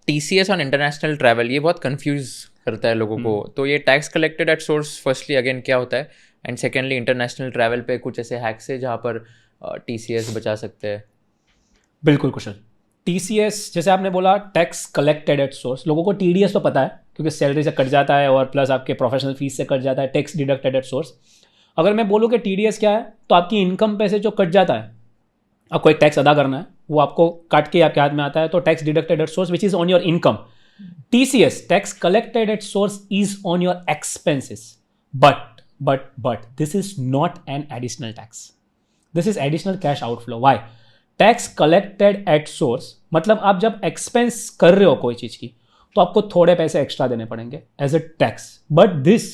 TCS on international travel, ये बहुत confuse करता है लोगों को। तो ये tax collected at source firstly again क्या होता है, एंड सेकेंडली इंटरनेशनल ट्रैवल पे कुछ ऐसे हैक्स है जहाँ पर TCS बचा सकते हैं? बिल्कुल कुशल। TCS जैसे आपने बोला टैक्स कलेक्टेड एट सोर्स, लोगों को TDS तो पता है क्योंकि सैलरी से कट जाता है और प्लस आपके प्रोफेशनल फीस से कट जाता है, टैक्स डिडक्टेड एट सोर्स। अगर मैं बोलूँ कि TDS क्या है, तो आपकी इनकम पे से जो कट जाता है, आपको एक टैक्स अदा करना है, वो आपको काट के आपके हाथ में आता है, तो tax deducted at source which is on your income. TCS tax collected at source is on your expenses, but this is not an additional tax, this is additional cash outflow. Why? Tax collected at source मतलब आप जब expense कर रहे हो कोई चीज की, तो आपको थोड़े पैसे एक्स्ट्रा देने पड़ेंगे as a tax, but this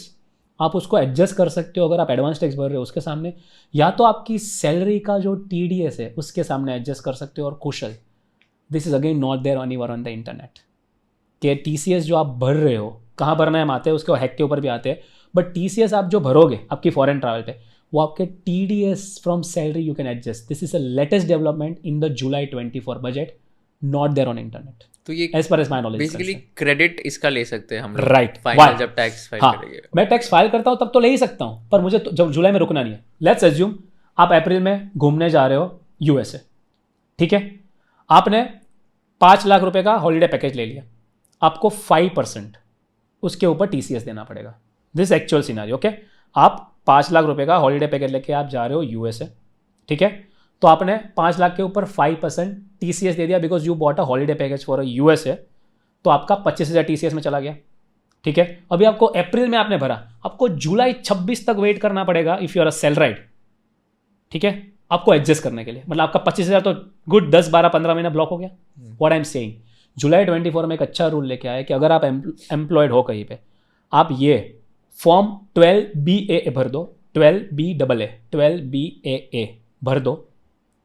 आप उसको एडजस्ट कर सकते हो अगर आप एडवांस टैक्स भर रहे हो उसके सामने, या तो आपकी सैलरी का जो TDS है उसके सामने एडजस्ट कर सकते हो। और Kushal, this is again not there anywhere on the internet कि TCS जो आप भर रहे हो कहाँ भरना है, आते हैं उसके हैक के ऊपर भी आते हैं, बट TCS आप जो भरोगे आपकी फॉरेन ट्रैवल पे, वो आपके TDS from salary you can adjust. This is a latest development in the July 24 budget, not there on internet. तो ये as per as my knowledge basically credit इसका ले सकते हैं हम लोग, राइट फाइनल जब टैक्स फाइल हाँ, करेंगे। मैं टैक्स फाइल करता हूँ तब तो ले ही सकता हूँ, पर मुझे तो जब जुलाई में रुकना नहीं है। लेट्स एज्यूम आप अप्रैल में घूमने जा रहे हो USA, ठीक है, आपने 5 लाख रुपए का हॉलीडे पैकेज ले लिया, आपको 5% उसके ऊपर TCS देना पड़ेगा। This actual scenario, okay. आप 5 लाख रुपए का हॉलीडे पैकेज लेके आप जा रहे हो USA, ठीक है, तो आपने 5 लाख के ऊपर 5% TCS दे दिया because you bought a holiday package for USA, तो आपका 25,000 TCS में चला गया, ठीक है। अभी आपको अप्रैल में आपने भरा, आपको जुलाई 26 तक वेट करना पड़ेगा if you are a salaried, ठीक है, आपको एडजस्ट करने के लिए। मतलब आपका 25,000 तो गुड 10, 12, 15 महीना ब्लॉक हो गया। व्हाट आई एम सेइंग, जुलाई 24 में एक अच्छा रूल लेके आया कि अगर आप एम्प्लॉयड हो कहीं पे, आप ये फॉर्म 12BAA भर दो, 12BAA भर दो,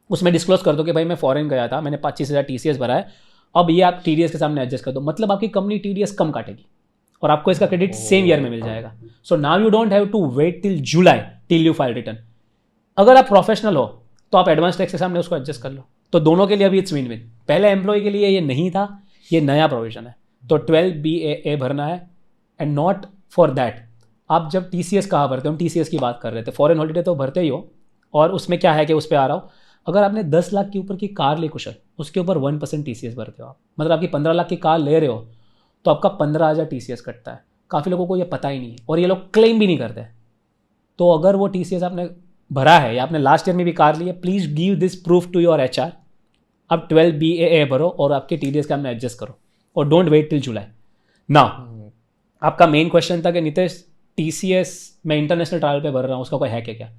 उसमें डिस्क्लोज कर दो कि भाई मैं फॉरेन गया था, मैंने 25,000 TCS भरा है, अब ये आप TDS के सामने एडजस्ट कर दो। मतलब आपकी कंपनी TDS कम काटेगी और आपको इसका क्रेडिट सेम ईयर में मिल जाएगा। So now you don't have to wait till July till you file return. अगर आप प्रोफेशनल हो तो आप एडवांस टैक्स के सामने उसको एडजस्ट कर लो। तो दोनों के लिए अभी इट्स विन विन। पहले एम्प्लॉय के लिए ये नहीं था, ये नया प्रोविजन है, तो 12BAA भरना है। एंड नॉट फॉर दैट, आप जब TCS कहाँ भरते हो, हम TCS की बात कर रहे थे, फॉरेन हॉलीडे तो भरते ही हो, और उसमें क्या है कि उस पर आ रहा हूँ, अगर आपने 10 लाख के ऊपर की कार ली कुशल, उसके ऊपर 1% TCS भरते हो आप, मतलब आपकी 15 लाख की कार ले रहे हो तो आपका 15,000 TCS कटता है। काफ़ी लोगों को ये पता ही नहीं है और ये लोग क्लेम भी नहीं करते। तो अगर वो TCS आपने भरा है या आपने लास्ट ईयर में भी कार ली है, please give this proof to your HR। अब 12BAA भरो और आपके TDS का हमने एडजस्ट करो और don't wait till July. Now आपका मेन क्वेश्चन था कि नितेश TCS मैं इंटरनेशनल ट्रैवल पे भर रहा हूँ, उसका कोई हैक है क्या?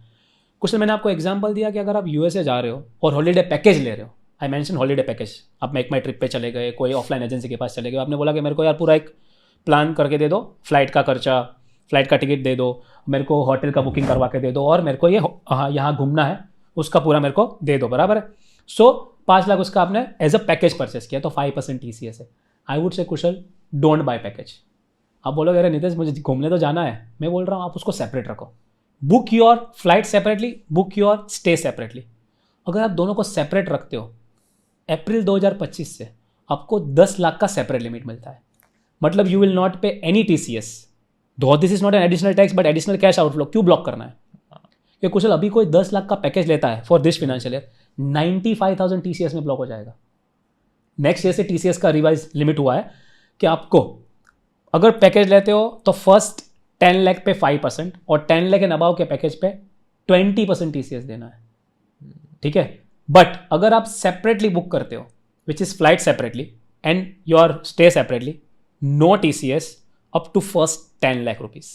कुछ मैंने आपको एग्जांपल दिया कि अगर आप USA जा रहे हो और हॉलीडे पैकेज ले रहे हो, आई मेंशन हॉलीडे पैकेज, आप मेक माई ट्रिप पे चले गए, कोई ऑफलाइन एजेंसी के पास चले गए, आपने बोला कि मेरे को यार पूरा एक प्लान करके दे दो, फ्लाइट का खर्चा, फ्लाइट का टिकट दे दो, मेरे को होटल का बुकिंग करवा के दे दो, और मेरे को ये यहाँ घूमना है उसका पूरा मेरे को दे दो, बराबर है। सो 5 लाख उसका आपने एज अ पैकेज परचेस किया, तो 5% TCS है। I would say Kusal, don't buy package. आप बोलोगे अरे नितेश मुझे घूमने तो जाना है, मैं बोल रहा हूँ आप उसको सेपरेट रखो। Book your flight separately, book your stay separately. अगर आप दोनों को सेपरेट रखते हो, अप्रैल 2025 से आपको 10 लाख का सेपरेट लिमिट मिलता है। मतलब यू विल नॉट पे एनी TCS, दो this is not an additional tax but additional cash outflow. क्यों ब्लॉक करना है? कि कुशल अभी कोई 10 लाख का पैकेज लेता है for this financial year, 95,000 TCS में ब्लॉक हो जाएगा। नेक्स्ट ईयर से TCS का रिवाइज लिमिट हुआ है कि आपको अगर पैकेज लेते हो तो फर्स्ट 10 लाख पे 5% और 10 लाख एंड अबाव के पैकेज पे 20% TCS देना है, ठीक है। बट अगर आप सेपरेटली बुक करते हो, which is flight separately and your stay separately, no TCS up to first 10 lakh rupees.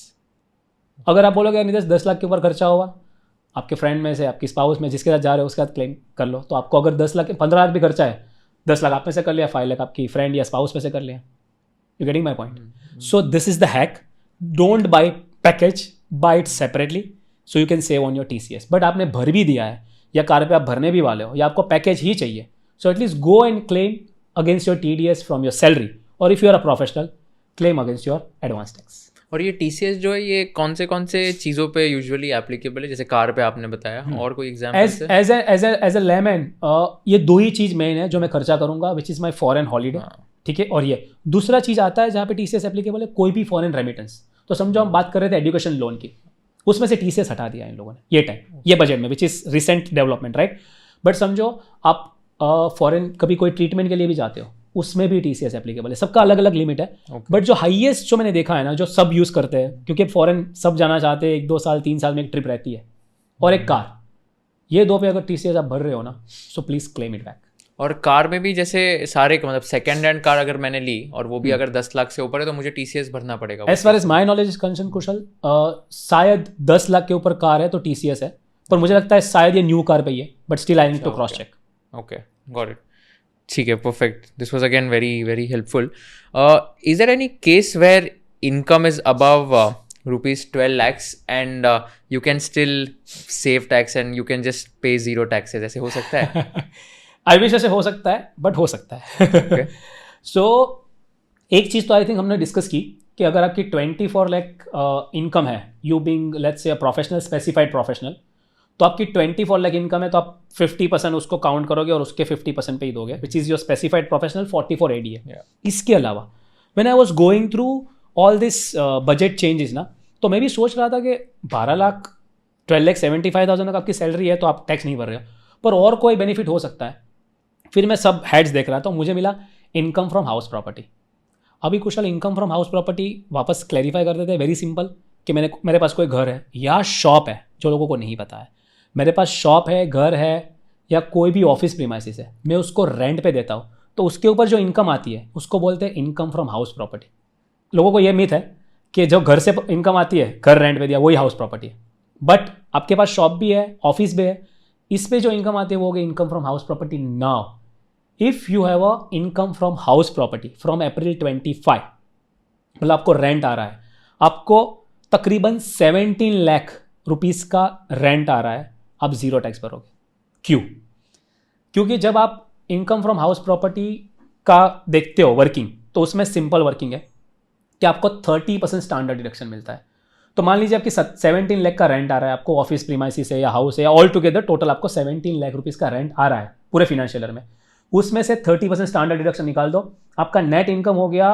अगर आप बोलोगे नितेश 10 लाख के ऊपर खर्चा हुआ, आपके फ्रेंड में से, आपकी स्पाउस में, जिसके साथ जा रहे हो उसके साथ क्लेम कर लो। तो आपको अगर 10 लाख 15 लाख भी खर्चा है, 10 लाख आप में से कर लिया, 5 लाख आपकी फ्रेंड या स्पाउस में से कर लिया। You getting my point? So this is the hack, don't buy package, buy it separately so you can save on your TCS। But आपने भर भी दिया है या कार पे आप भरने भी वाले हो या आपको पैकेज ही चाहिए, so at least go and claim against your TDS from your salary, और if you are a professional claim against your advance tax. और ये TCS जो है ये कौन से चीज़ों पे यूजुअली एप्लीकेबल है? जैसे कार पे आपने बताया, और कोई एग्जाम्पल? एज अ लेमन, ये दो ही चीज़ मेन है जो मैं खर्चा करूंगा, which is my foreign holiday ठीक है। और ये दूसरा चीज़ आता है जहाँ पे TCS एप्लीकेबल है, कोई भी फॉरेन रेमिटेंस। तो समझो हम बात कर रहे थे एजुकेशन लोन की, उसमें से TCS हटा दिया इन लोगों ने ये टाइम, ये बजट में, which is recent development, right. But समझो आप फॉरेन कभी कोई ट्रीटमेंट के लिए भी जाते हो, उसमें भी TCS एप्लीकेबल है। सबका अलग अलग लिमिट है। बट जो हाईएस्ट जो मैंने देखा है ना, जो सब यूज़ करते हैं, क्योंकि फॉरेन सब जाना चाहते हैं, 1-2 साल 3 साल में एक ट्रिप रहती है, और एक कार, ये दो पे अगर TCS आप भर रहे हो ना, so please claim it back. और कार में भी जैसे सारे मतलब सेकंड हैंड कार अगर मैंने ली और वो भी अगर 10 लाख से ऊपर है तो मुझे TCS भरना पड़ेगा। As far as my knowledge is concern Kushal, शायद 10 लाख के ऊपर कार है तो TCS है, पर मुझे लगता है शायद ये न्यू कार पे ही है, but still I need to cross check. Okay, got it. ठीक है, perfect. This was again very very helpful. Is there any case where income is above rupees 12 lakhs and you can still save tax and you can just pay zero taxes? ऐसे हो सकता है? I wish ऐसे हो सकता है, but हो सकता है। सो एक चीज़ तो आई थिंक हमने डिस्कस की कि अगर आपकी 24 लाख इनकम है, you being let's say a professional, specified professional, तो आपकी 24 लाख इनकम है तो आप 50% उसको काउंट करोगे और उसके 50% पे ही दोगे, which is your specified professional 44 AD है। इसके अलावा when I was going through all this budget changes ना, तो मैं भी सोच रहा था कि 12,75,000 तक आपकी सैलरी है तो आप टैक्स नहीं भर रहे हो, पर और कोई बेनिफिट हो सकता है। फिर मैं सब हेड्स देख रहा था, मुझे मिला इनकम फ्रॉम हाउस प्रॉपर्टी। अभी कुशल, इनकम फ्रॉम हाउस प्रॉपर्टी वापस क्लैरिफाई कर देते हैं, वेरी सिंपल, कि मेरे पास कोई घर है या शॉप है, जो लोगों को नहीं पता है, मेरे पास शॉप है, घर है, या कोई भी ऑफिस प्रीमाइसिस है, मैं उसको रेंट पे देता हूँ, तो उसके ऊपर जो इनकम आती है उसको बोलते हैं इनकम फ्रॉम हाउस प्रॉपर्टी। लोगों को ये मिथ है कि जो घर से इनकम आती है, घर रेंट पे दिया, वही हाउस प्रॉपर्टी है। बट आपके पास शॉप भी है, ऑफिस भी है, इस पे जो इनकम आती है वो हो गई income from house property. Now if you have a income from house property from April 25, मतलब आपको रेंट आ रहा है, आपको तकरीबन 17 लाख रुपीस का रेंट आ रहा है, आप जीरो टैक्स भरोगे। क्यों? क्योंकि जब आप इनकम फ्रॉम हाउस प्रॉपर्टी का देखते हो वर्किंग, तो उसमें सिंपल वर्किंग है कि आपको 30% स्टैंडर्ड डिडक्शन मिलता है। तो मान लीजिए आपकी 17 लाख का रेंट आ रहा है, आपको ऑफिस प्रीमाइसिस है या हाउस है, ऑल टुगेदर टोटल आपको 17 लाख रुपीस का रेंट आ रहा है पूरे फाइनेंशियल ईयर में। उसमें से 30% स्टैंडर्ड डिडक्शन निकाल दो, आपका नेट इनकम हो गया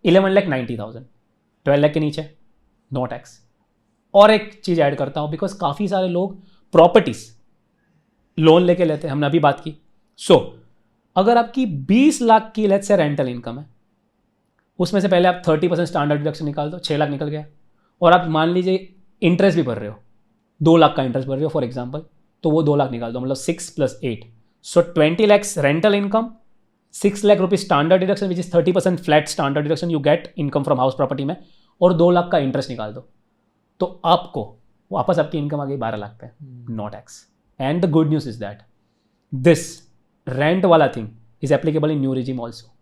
11,90,000। 12 लाख के नीचे नो टैक्स। और एक चीज़ ऐड करता हूँ, बिकॉज काफ़ी सारे लोग प्रॉपर्टीज लोन लेके लेते हैं, हमने अभी बात की। सो अगर आपकी 20 लाख की लेट्स से रेंटल इनकम है, उसमें से पहले आप 30% स्टैंडर्ड डिडक्शन निकाल दो, 6 लाख निकल गया। और आप मान लीजिए इंटरेस्ट भी भर रहे हो, 2 लाख का इंटरेस्ट भर रहे हो फॉर एग्जांपल, तो वो 2 लाख निकाल दो, मतलब 6 + 8, सो 20 lakhs rental income, 6 lakh rupees standard deduction which is 30% flat standard deduction you get income from house property में, और 2 लाख का इंटरेस्ट निकाल दो, तो आपको वापस आपकी इनकम आ गई 12 लाख पे, no tax. And the good news is that this rent वाला thing is applicable in new regime also.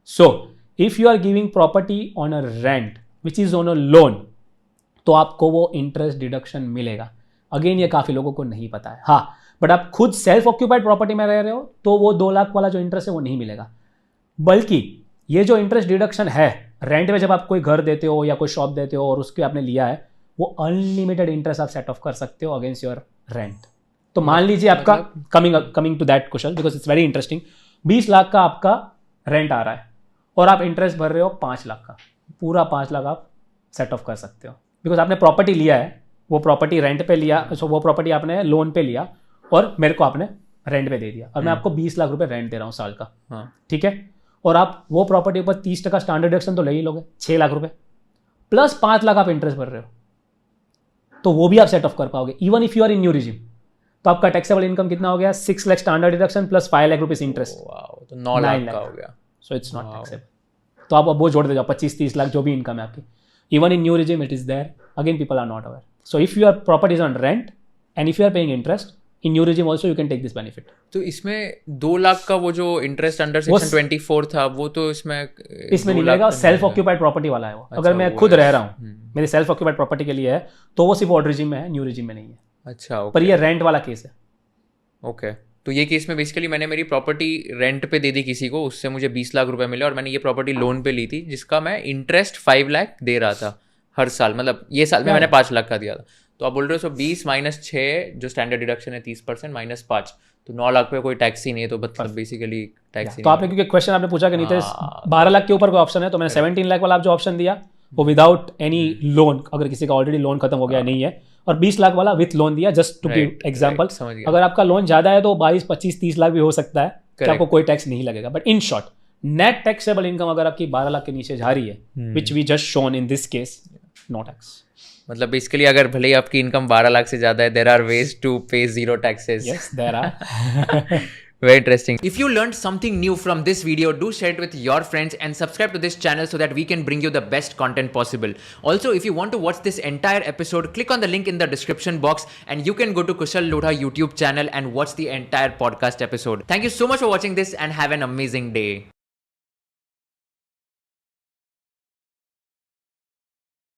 So if you are giving property on a rent which is on a loan, तो आपको वो interest deduction मिलेगा। Again ये काफ़ी लोगों को नहीं पता है, हाँ, बट आप खुद सेल्फ ऑक्यूपाइड प्रॉपर्टी में रह रहे हो तो वो 2 लाख वाला जो इंटरेस्ट है वो नहीं मिलेगा, बल्कि ये जो इंटरेस्ट डिडक्शन है रेंट में, जब आप कोई घर देते हो या कोई शॉप देते हो और उसके आपने लिया है, वो अनलिमिटेड इंटरेस्ट आप सेट ऑफ कर सकते हो अगेंस्ट योर रेंट। तो मान लीजिए आपका coming to that question, because it's very interesting, 20 lakh का आपका रेंट आ रहा है और आप इंटरेस्ट भर रहे हो 5 लाख का, पूरा 5 लाख आप सेट ऑफ कर सकते हो, बिकॉज आपने प्रॉपर्टी लिया है, वो प्रॉपर्टी रेंट पे लिया, सो वो प्रॉपर्टी आपने लोन पे लिया और मेरे को आपने रेंट पे दे दिया, और मैं आपको 20 लाख रुपए रेंट दे रहा हूँ साल का, हाँ ठीक है। और आप वो प्रॉपर्टी ऊपर 30% स्टैंडर्ड डिडक्शन तो ले ही लोगे, 6 लाख रुपए प्लस 5 लाख आप इंटरेस्ट भर रहे हो, तो वो भी आप सेट ऑफ कर पाओगे even if you are in new regime. तो आपका टैक्सेबल इनकम कितना हो गया? 6 lakh standard deduction plus 5 lakh rupees interest, तो 9 लाख का हो गया। So it's not taxable. तो आप अब वो जोड़ दे जाओ, 25-30 लाख जो भी इनकम है आपकी, even in new regime it is there, again people are not aware. So if your property is on rent and if you are paying interest in new regime also you can take this benefit. तो इसमें 2 लाख का वो जो interest under section 24 था वो तो इसमें नहीं मिलेगा, सेल्फ ऑक्यूपाइड प्रॉपर्टी वाला है वो। अच्छा, अगर मैं खुद रह रहा हूँ, मेरी सेल्फ ऑक्यूपाइड प्रॉपर्टी के लिए है, तो वो सिर्फ ओल्ड रिजीम में है, न्यू रिजीम में नहीं है। अच्छा, पर ये रेंट वाला केस है। ओके, तो ये केस में बेसिकली मैंने मेरी प्रॉपर्टी रेंट पे दे दी किसी को, उससे मुझे 20 लाख रुपए मिले, और मैंने ये प्रॉपर्टी लोन पे ली थी जिसका मैं इंटरेस्ट 5 लाख दे रहा था हर साल, मतलब ये साल में मैंने 5 लाख का दिया था। तो आप बोल रहे हो 20 - 6 जो स्टैंडर्ड डिडक्शन है 30% -5, तो 9 लाख पे कोई टैक्स ही नहीं है, तो मतलब बेसिकली टैक्स ही तो आपने क्योंकि क्वेश्चन आपने पूछा कि नहीं थे 12 लाख के ऊपर कोई ऑप्शन है, तो मैंने 17 लाख वाला आप जो ऑप्शन दिया वो विदाउट एनी लोन, अगर किसी का ऑलरेडी लोन खत्म हो गया नहीं है, और 20 लाख वाला विथ लोन दिया, जस्ट टू गिव एग्जांपल। समझ गया। अगर आपका लोन ज्यादा है तो 22, 25, 30 लाख भी हो सकता है कि आपको कोई टैक्स नहीं लगेगा। But in short, net taxable income अगर आपकी 12 लाख के नीचे जा रही है, which we just shown in this case, no tax. मतलब बेसिकली अगर भले ही आपकी इनकम 12 लाख से ज़्यादा है, देर आर वेज टू पे zero taxes. Yes, there are. Very interesting. If you learned something new from this video, do share it with your friends and subscribe to this channel so that we can bring you the best content possible. Also, if you want to watch this entire episode, click on the link in the description box and you can go to Kushal Lodha YouTube channel and watch the entire podcast episode. Thank you so much for watching this and have an amazing day.